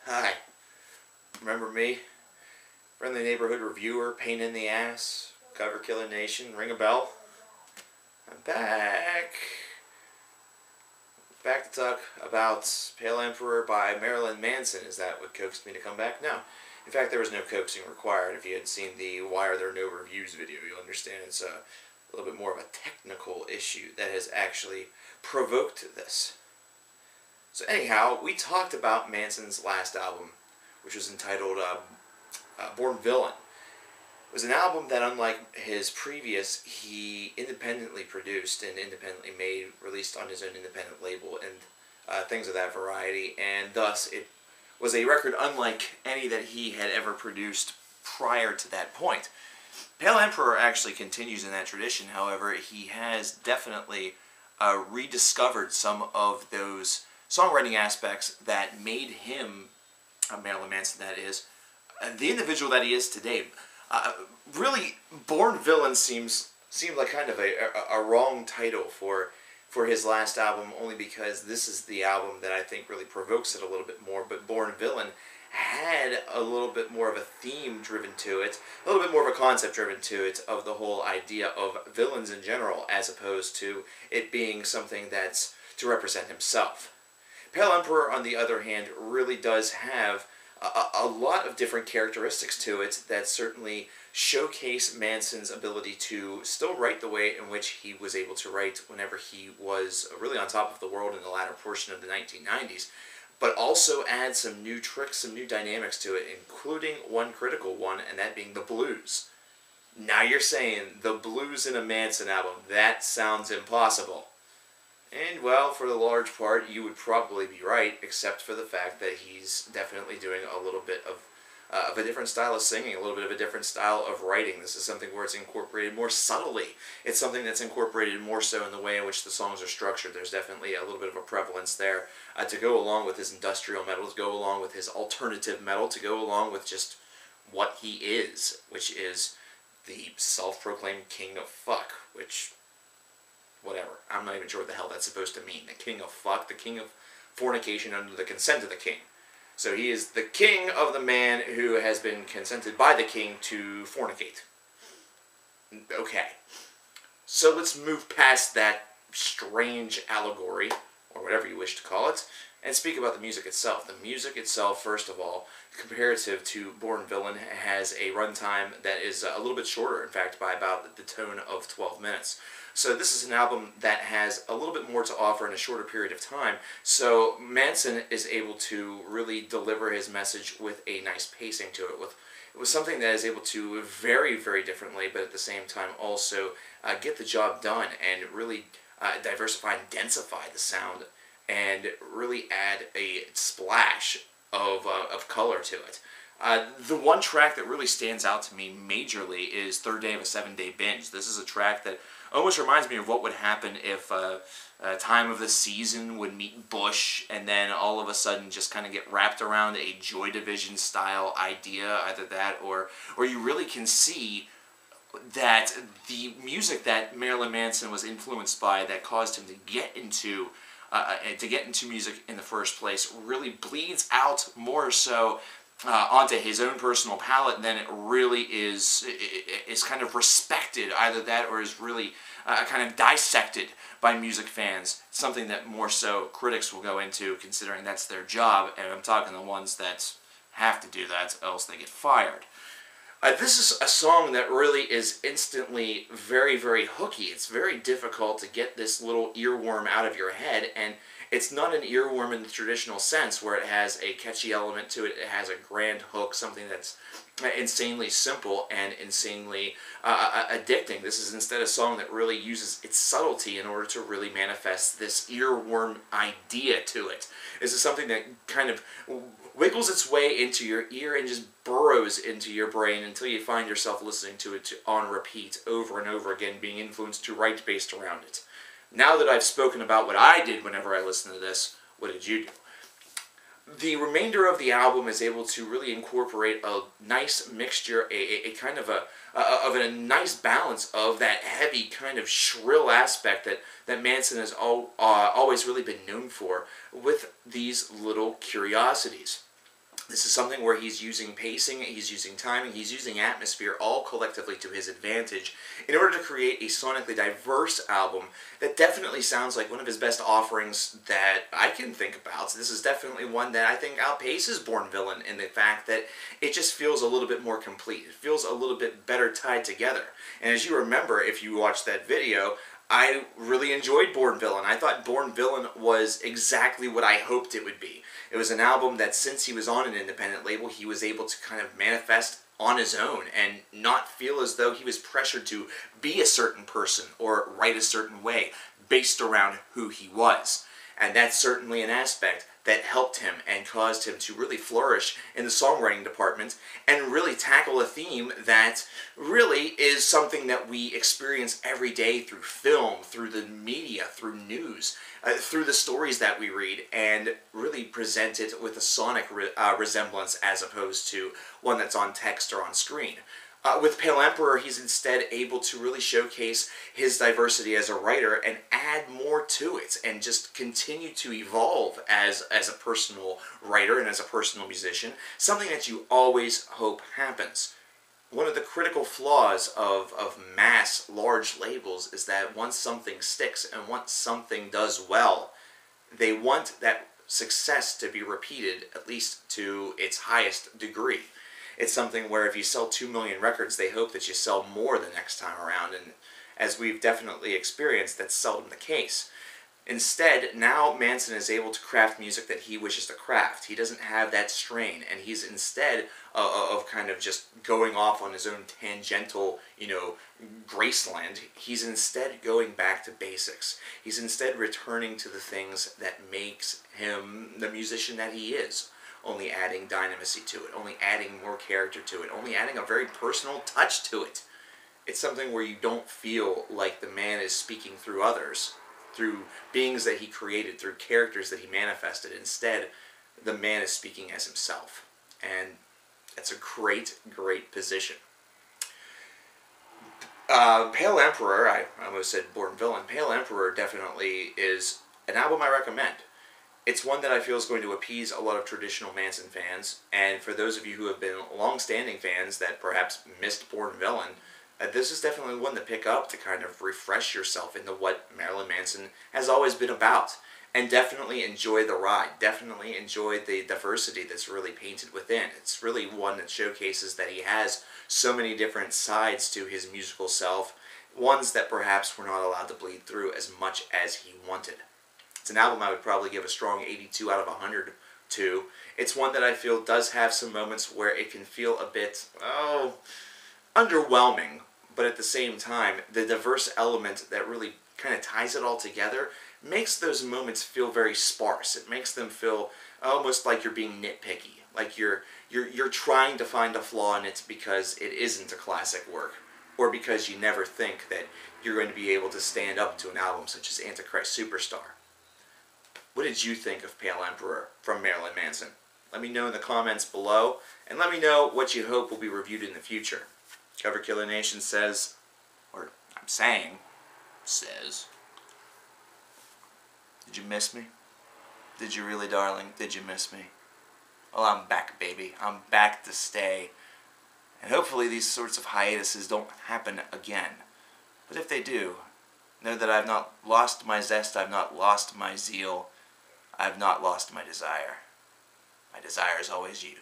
Hi. Remember me? Friendly neighborhood reviewer, pain in the ass, cover killer nation, ring a bell? I'm back. Back to talk about Pale Emperor by Marilyn Manson. Is that what coaxed me to come back? No. In fact, there was no coaxing required. If you had seen the Why Are There No Reviews video, you'll understand it's a little bit more of a technical issue that has actually provoked this. So anyhow, we talked about Manson's last album, which was entitled Born Villain. It was an album that, unlike his previous, he independently produced and independently made, released on his own independent label, and things of that variety, and thus it was a record unlike any that he had ever produced prior to that point. Pale Emperor actually continues in that tradition. However, he has definitely rediscovered some of those songwriting aspects that made him, Marilyn Manson that is, the individual that he is today. Really, Born Villain seemed like kind of a wrong title for his last album, only because this is the album that I think really provokes it a little bit more. But Born Villain had a little bit more of a theme driven to it, a little bit more of a concept driven to it, of the whole idea of villains in general, as opposed to it being something that's to represent himself. Pale Emperor, on the other hand, really does have a lot of different characteristics to it that certainly showcase Manson's ability to still write the way in which he was able to write whenever he was really on top of the world in the latter portion of the 1990s, but also add some new tricks, some new dynamics to it, including one critical one, and that being the blues. Now you're saying, the blues in a Manson album, that sounds impossible. And, well, for the large part, you would probably be right, except for the fact that he's definitely doing a little bit of a different style of singing, a little bit of a different style of writing. This is something where it's incorporated more subtly. It's something that's incorporated more so in the way in which the songs are structured. There's definitely a little bit of a prevalence there to go along with his industrial metal, to go along with his alternative metal, to go along with just what he is, which is the self-proclaimed king of fuck, which... whatever. I'm not even sure what the hell that's supposed to mean. The king of fuck, the king of fornication under the consent of the king. So he is the king of the man who has been consented by the king to fornicate. Okay. So let's move past that strange allegory, or whatever you wish to call it, and speak about the music itself. The music itself, first of all, comparative to Born Villain, has a runtime that is a little bit shorter, in fact, by about the tone of 12 minutes. So this is an album that has a little bit more to offer in a shorter period of time. So Manson is able to really deliver his message with a nice pacing to it, with something that is able to very, very differently, but at the same time also get the job done and really diversify and densify the sound and really add a splash of color to it. The one track that really stands out to me majorly is Third Day of a 7-Day Binge. This is a track that almost reminds me of what would happen if Time of the Season would meet Bush and then all of a sudden just kind of get wrapped around a Joy Division style idea, either that or you really can see that the music that Marilyn Manson was influenced by that caused him to get into music in the first place really bleeds out more so onto his own personal palate than it really is kind of respected, either that or is really kind of dissected by music fans, something that more so critics will go into, considering that's their job, and I'm talking the ones that have to do that, else they get fired. This is a song that really is instantly very, very hooky. It's very difficult to get this little earworm out of your head, and it's not an earworm in the traditional sense where it has a catchy element to it, it has a grand hook, something that's insanely simple and insanely addicting. This is instead a song that really uses its subtlety in order to really manifest this earworm idea to it. This is something that kind of wiggles its way into your ear and just burrows into your brain until you find yourself listening to it on repeat over and over again, being influenced to write based around it. Now that I've spoken about what I did whenever I listened to this, what did you do? The remainder of the album is able to really incorporate a nice mixture, a kind of a nice balance of that heavy kind of shrill aspect that Manson has always really been known for, with these little curiosities. This is something where he's using pacing, he's using timing, he's using atmosphere all collectively to his advantage in order to create a sonically diverse album that definitely sounds like one of his best offerings that I can think about. So this is definitely one that I think outpaces Born Villain in the fact that it just feels a little bit more complete. It feels a little bit better tied together. And as you remember, if you watched that video, I really enjoyed Born Villain. I thought Born Villain was exactly what I hoped it would be. It was an album that since he was on an independent label, he was able to kind of manifest on his own and not feel as though he was pressured to be a certain person or write a certain way based around who he was. And that's certainly an aspect that helped him and caused him to really flourish in the songwriting department and really tackle a theme that really is something that we experience every day through film, through the media, through news, through the stories that we read, and really present it with a sonic resemblance as opposed to one that's on text or on screen. With Pale Emperor, he's instead able to really showcase his diversity as a writer and add more to it and just continue to evolve as a personal writer and as a personal musician, something that you always hope happens. One of the critical flaws of mass, large labels is that once something sticks and once something does well, they want that success to be repeated at least to its highest degree. It's something where if you sell 2 million records, they hope that you sell more the next time around, and as we've definitely experienced, that's seldom the case. Instead, now Manson is able to craft music that he wishes to craft. He doesn't have that strain, and he's instead of kind of just going off on his own tangential, Graceland, he's instead going back to basics. He's instead returning to the things that makes him the musician that he is. Only adding dynamism to it, only adding more character to it, only adding a very personal touch to it. It's something where you don't feel like the man is speaking through others, through beings that he created, through characters that he manifested. Instead, the man is speaking as himself. And it's a great, great position. Pale Emperor, I almost said Born Villain, Pale Emperor definitely is an album I recommend. It's one that I feel is going to appease a lot of traditional Manson fans, and for those of you who have been long-standing fans that perhaps missed Born Villain, this is definitely one to pick up to kind of refresh yourself into what Marilyn Manson has always been about, and definitely enjoy the ride, definitely enjoy the diversity that's really painted within. It's really one that showcases that he has so many different sides to his musical self, ones that perhaps were not allowed to bleed through as much as he wanted. It's an album I would probably give a strong 82 out of 100 to. It's one that I feel does have some moments where it can feel a bit, underwhelming, but at the same time, the diverse element that really kind of ties it all together makes those moments feel very sparse. It makes them feel almost like you're being nitpicky, like you're trying to find a flaw in it because it isn't a classic work, or because you never think that you're going to be able to stand up to an album such as Antichrist Superstar. What did you think of Pale Emperor from Marilyn Manson? Let me know in the comments below, and let me know what you hope will be reviewed in the future. Cover Killer Nation says, or I'm saying, says, did you miss me? Did you really, darling? Did you miss me? Well, I'm back, baby. I'm back to stay. And hopefully these sorts of hiatuses don't happen again. But if they do, know that I've not lost my zest, I've not lost my zeal, I've not lost my desire. My desire is always you.